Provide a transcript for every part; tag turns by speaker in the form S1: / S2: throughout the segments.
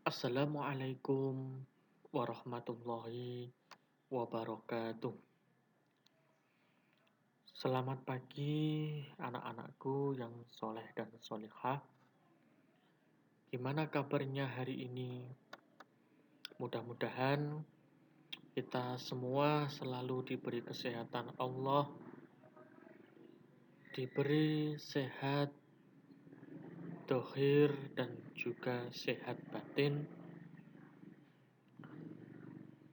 S1: Assalamualaikum warahmatullahi wabarakatuh. Selamat pagi anak-anakku yang soleh dan solehah. Gimana kabarnya hari ini? Mudah-mudahan kita semua selalu diberi kesehatan Allah, diberi sehat dohir dan juga sehat batin.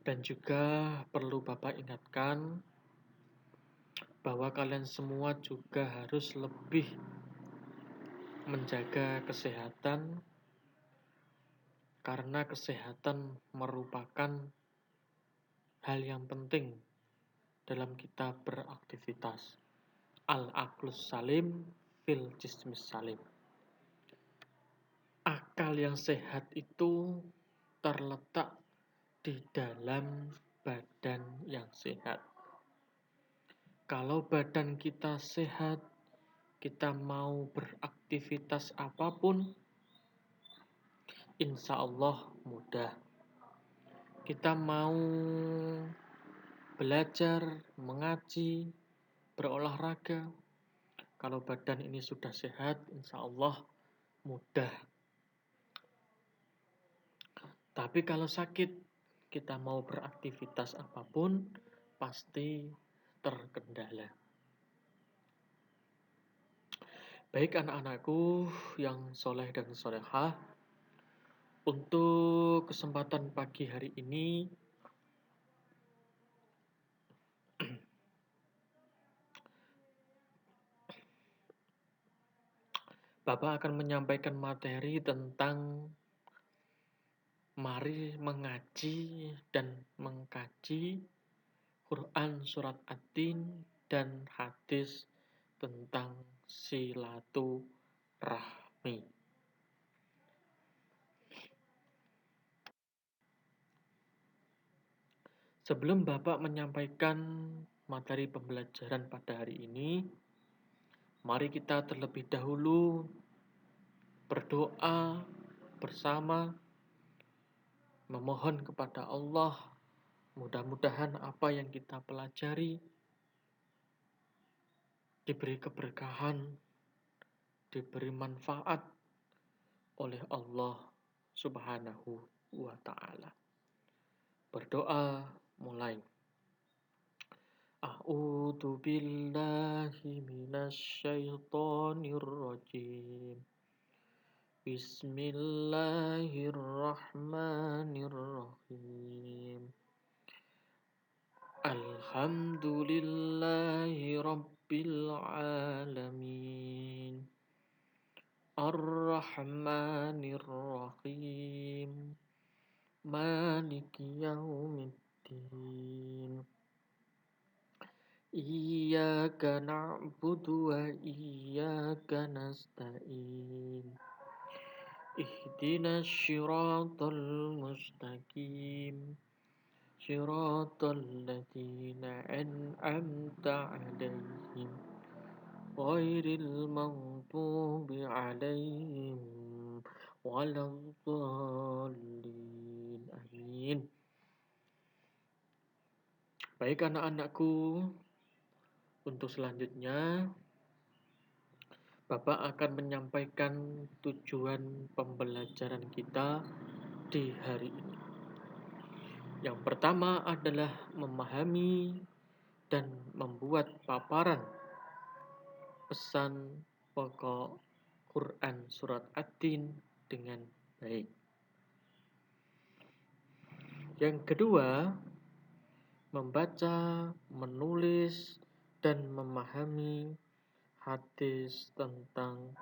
S1: Dan juga perlu Bapak ingatkan bahwa kalian semua juga harus lebih menjaga kesehatan, karena kesehatan merupakan hal yang penting dalam kita beraktivitas. Al-aqlus salim fil jismis salim. Akal yang sehat itu terletak di dalam badan yang sehat. Kalau badan kita sehat, kita mau beraktivitas apapun, insya Allah mudah. Kita mau belajar, mengaji, berolahraga, kalau badan ini sudah sehat, insya Allah mudah. Tapi kalau sakit, kita mau beraktivitas apapun, pasti terkendala. Baik anak-anakku yang soleh dan solehah, untuk kesempatan pagi hari ini, Bapak akan menyampaikan materi tentang mari mengaji dan mengkaji Quran Surat At-Tin dan hadis tentang silaturahmi. Sebelum Bapak menyampaikan materi pembelajaran pada hari ini, mari kita terlebih dahulu berdoa bersama, memohon kepada Allah, mudah-mudahan apa yang kita pelajari diberi keberkahan, diberi manfaat oleh Allah Subhanahu wa ta'ala. Berdoa mulai. A'udzu billahi minasyaitonir rajim. Bismillahirrahmanirrahim. Alhamdulillahi rabbil alamin. Ar-Rahmanir-Rahim. Maliki yaumiddin. Iyyaka na'budu wa iyyaka nasta'in. Ihdinas syiratal mustaqim. Syiratal ladzina an'amta 'alaihim. Ghairil maghdubi 'alaihim waladdallin. Amin. Baik anak-anakku, untuk selanjutnya Bapak akan menyampaikan tujuan pembelajaran kita di hari ini. Yang pertama adalah memahami dan membuat paparan pesan pokok Quran Surat At-Tin dengan baik. Yang kedua, membaca, menulis, dan memahami hadis tentang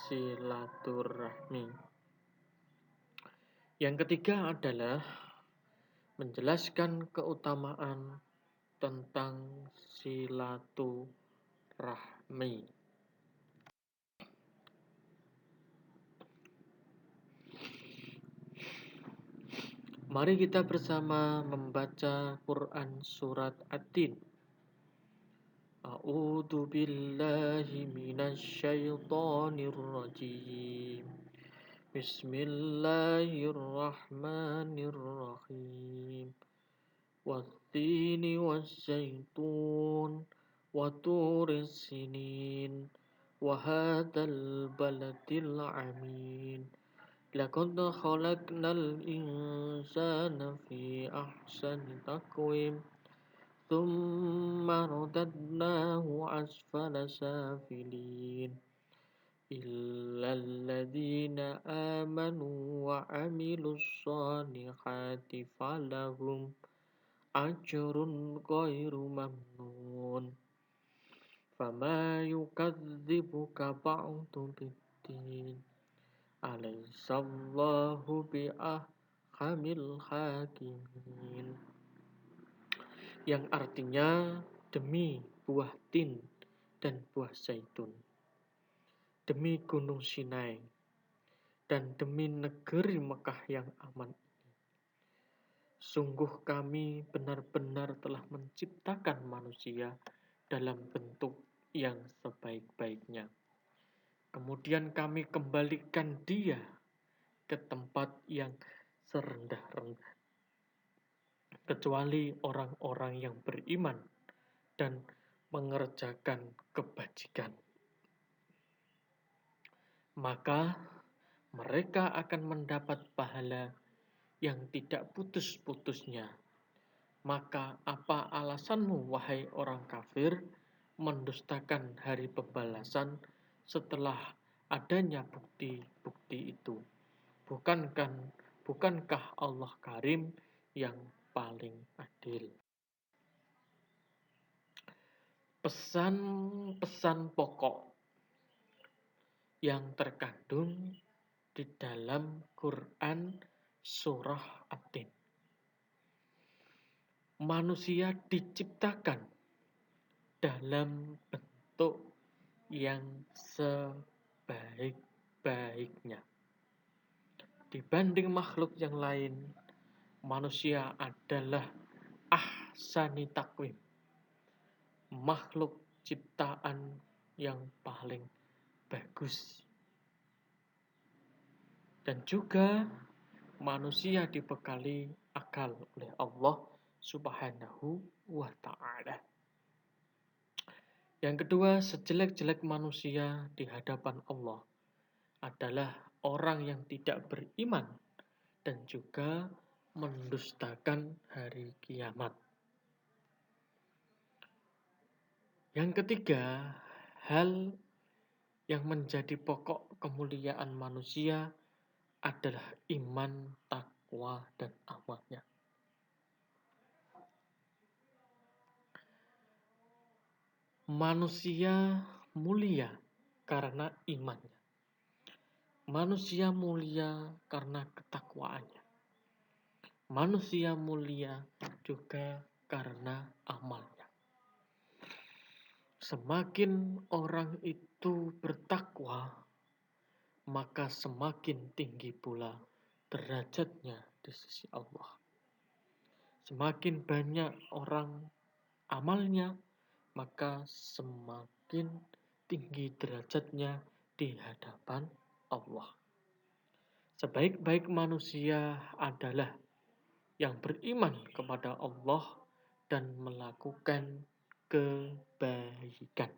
S1: silaturahmi. Yang ketiga adalah menjelaskan keutamaan tentang silaturahmi. Mari kita bersama membaca Quran Surat At-Tin. A'udzu billahi minasyaitonir rajim. Bismillahirrahmanirrahim. Wattini waszaitun wa turis sinin wa hadzal baladil amin. Laqad khalaqnal insana fi ahsani taqwim. Tsumma radadnahu asfala safilin. Illal ladzina amanu wa amilus solihati falahum ajrun ghairu mamnun. Fama yukadzibuka ba'du biddin. Alaihissallahu bi'ahkamil hakimin. Yang artinya demi buah tin dan buah zaitun, demi gunung Sinai, dan demi negeri Mekah yang aman. Sungguh kami benar-benar telah menciptakan manusia dalam bentuk yang sebaik-baiknya. Kemudian kami kembalikan dia ke tempat yang serendah-rendah. Kecuali orang-orang yang beriman dan mengerjakan kebajikan. Maka mereka akan mendapat pahala yang tidak putus-putusnya. Maka apa alasanmu, wahai orang kafir, mendustakan hari pembalasan setelah adanya bukti-bukti itu? Bukankah Allah Karim yang paling adil? Pesan-pesan pokok yang terkandung di dalam Quran Surah At-Tin. Manusia diciptakan dalam bentuk yang sebaik-baiknya. Dibanding makhluk yang lain, manusia adalah ahsani takwim, makhluk ciptaan yang paling bagus. Dan juga manusia dibekali akal oleh Allah Subhanahu wa ta'ala. Yang kedua, sejelek-jelek manusia di hadapan Allah adalah orang yang tidak beriman dan juga mendustakan hari kiamat. Yang ketiga, hal yang menjadi pokok kemuliaan manusia adalah iman, takwa, dan amalnya. Manusia mulia karena imannya. Manusia mulia karena ketakwaannya. Manusia mulia juga karena amalnya. Semakin orang itu bertakwa, maka semakin tinggi pula derajatnya di sisi Allah. Semakin banyak orang amalnya, maka semakin tinggi derajatnya di hadapan Allah. Sebaik-baik manusia adalah yang beriman kepada Allah dan melakukan kebaikan.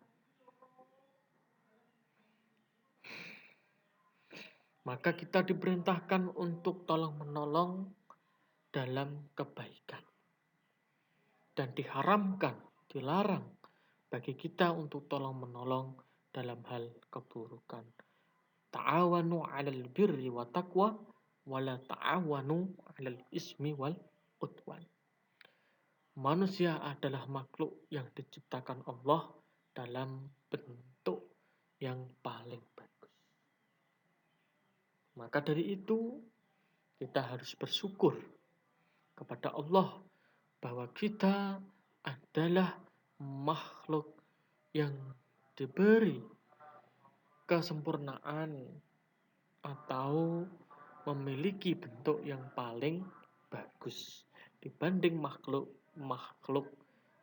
S1: Maka kita diperintahkan untuk tolong-menolong dalam kebaikan. Dan dilarang bagi kita untuk tolong-menolong dalam hal keburukan. Ta'awanu 'alal birri wa taqwa wa la ta'awanu 'alal ismi wal udwan. Manusia adalah makhluk yang diciptakan Allah dalam bentuk yang paling bagus. Maka dari itu, kita harus bersyukur kepada Allah bahwa kita adalah makhluk yang diberi kesempurnaan atau memiliki bentuk yang paling bagus dibanding makhluk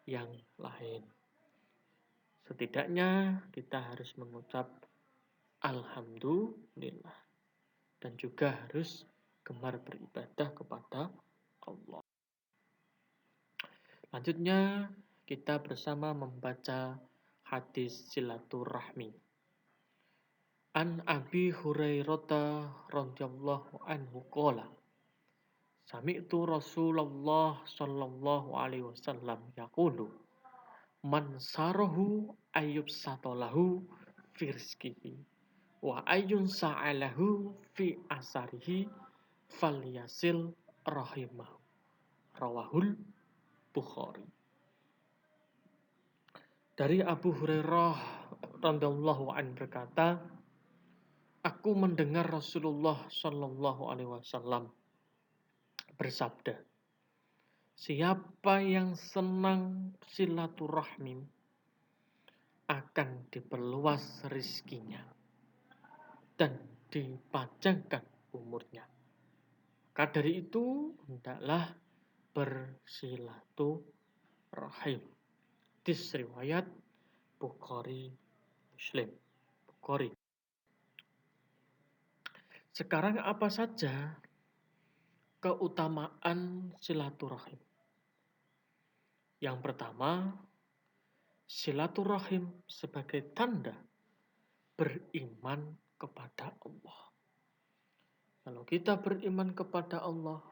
S1: yang lain. Setidaknya kita harus mengucap Alhamdulillah. dan juga harus gemar beribadah kepada Allah. Lanjutnya kita bersama membaca hadis silaturahmi. An Abi Hurairah radhiyallahu anhu qala Sami'tu Rasulullah sallallahu alaihi wasallam yaqulu man sarahu ayyub satolahu fi rizqihi wa ayyun sa'alahu fi asarihi falyasil rahimahu rawahul Bukhari. Dari Abu Hurairah radhiyallahu anhu berkata, aku mendengar Rasulullah sallallahu alaihi wasallam bersabda, siapa yang senang silaturahmi akan diperluas rizkinya dan dipanjangkan umurnya. Maka dari itu hendaklah bersilaturahim. Hadis riwayat Bukhari Muslim. Bukhari. Sekarang apa saja keutamaan silaturahim? Yang pertama, silaturahim sebagai tanda beriman kepada Allah. Kalau kita beriman kepada Allah,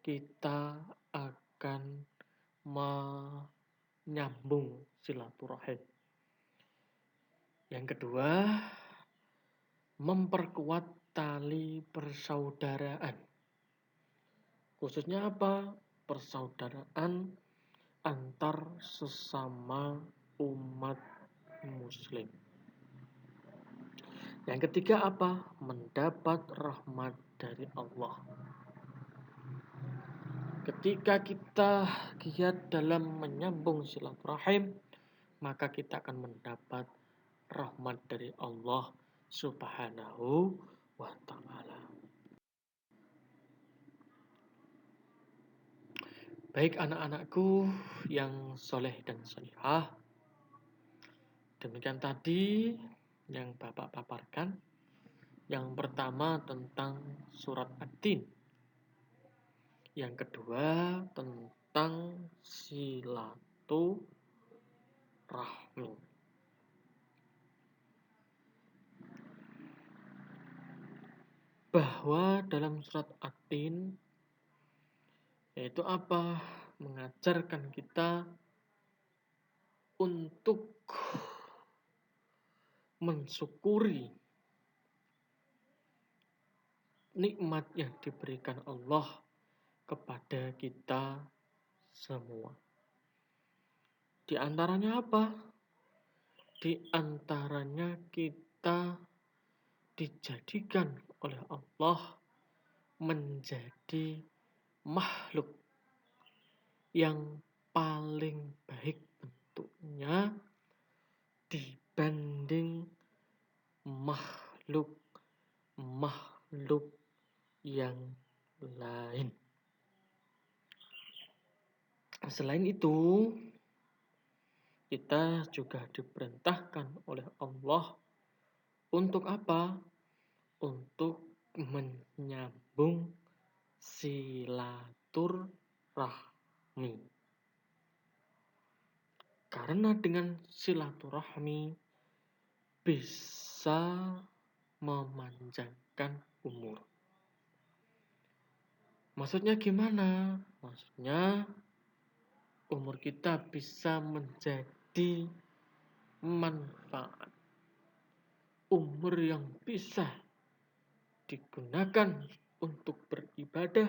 S1: kita akan menyambung silaturahim. Yang kedua, memperkuat tali persaudaraan. Khususnya apa? Persaudaraan antar sesama umat muslim. Yang ketiga apa? Mendapat rahmat dari Allah. Ketika kita giat dalam menyambung silaturahim, maka kita akan mendapat rahmat dari Allah Subhanahu wa ta'ala. Baik anak-anakku yang soleh dan solihah, demikian tadi yang Bapak paparkan. Yang pertama tentang surat Ad-Din. Yang kedua tentang silaturahmi. Bahwa dalam surat Ad-Din yaitu apa? Mengajarkan kita untuk mensyukuri nikmat yang diberikan Allah kepada kita semua. Di antaranya apa? Di antaranya kita dijadikan oleh Allah menjadi makhluk yang paling baik bentuknya dibanding makhluk yang lain. Selain itu, kita juga diperintahkan oleh Allah untuk apa? Untuk menyambung silaturahmi. Karena dengan silaturahmi bisa memanjangkan umur. Maksudnya gimana? Maksudnya umur kita bisa menjadi manfaat. Umur yang bisa digunakan untuk beribadah,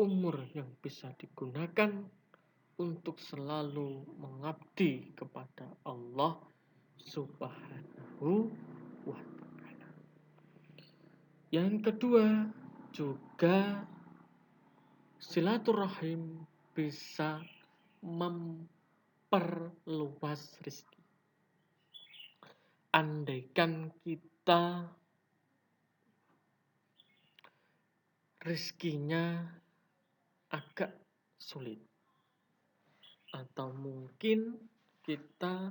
S1: umur yang bisa digunakan untuk selalu mengabdi kepada Allah Subhanahu wa ta'ala. Yang kedua, juga silaturahim bisa memperluas rezeki. Andaikan kita rezekinya agak sulit, atau mungkin kita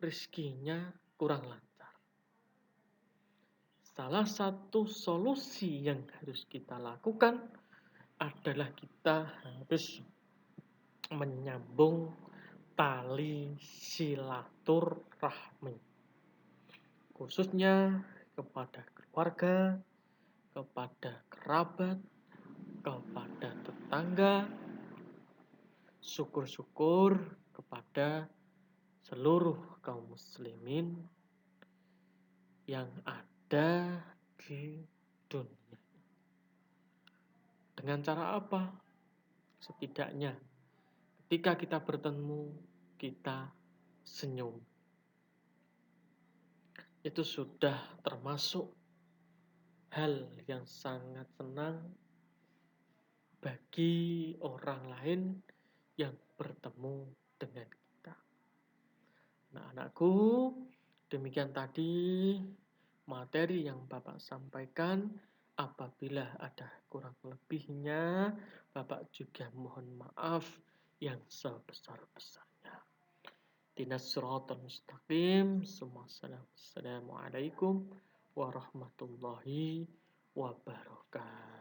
S1: rezekinya kurang lancar, salah satu solusi yang harus kita lakukan adalah kita harus menyambung tali silaturahmi, khususnya kepada keluarga, kepada kerabat, kepada tetangga, syukur-syukur kepada seluruh kaum muslimin yang ada di dunia. Dengan cara apa? Setidaknya ketika kita bertemu, kita senyum. Itu sudah termasuk hal yang sangat senang bagi orang lain yang bertemu dengan kita. Anak-anakku, demikian tadi materi yang Bapak sampaikan. Apabila ada kurang lebihnya, Bapak juga mohon maaf yang sebesar-besarnya. Ihdinas siratal mustaqim. Assalamualaikum warahmatullahi wabarakatuh.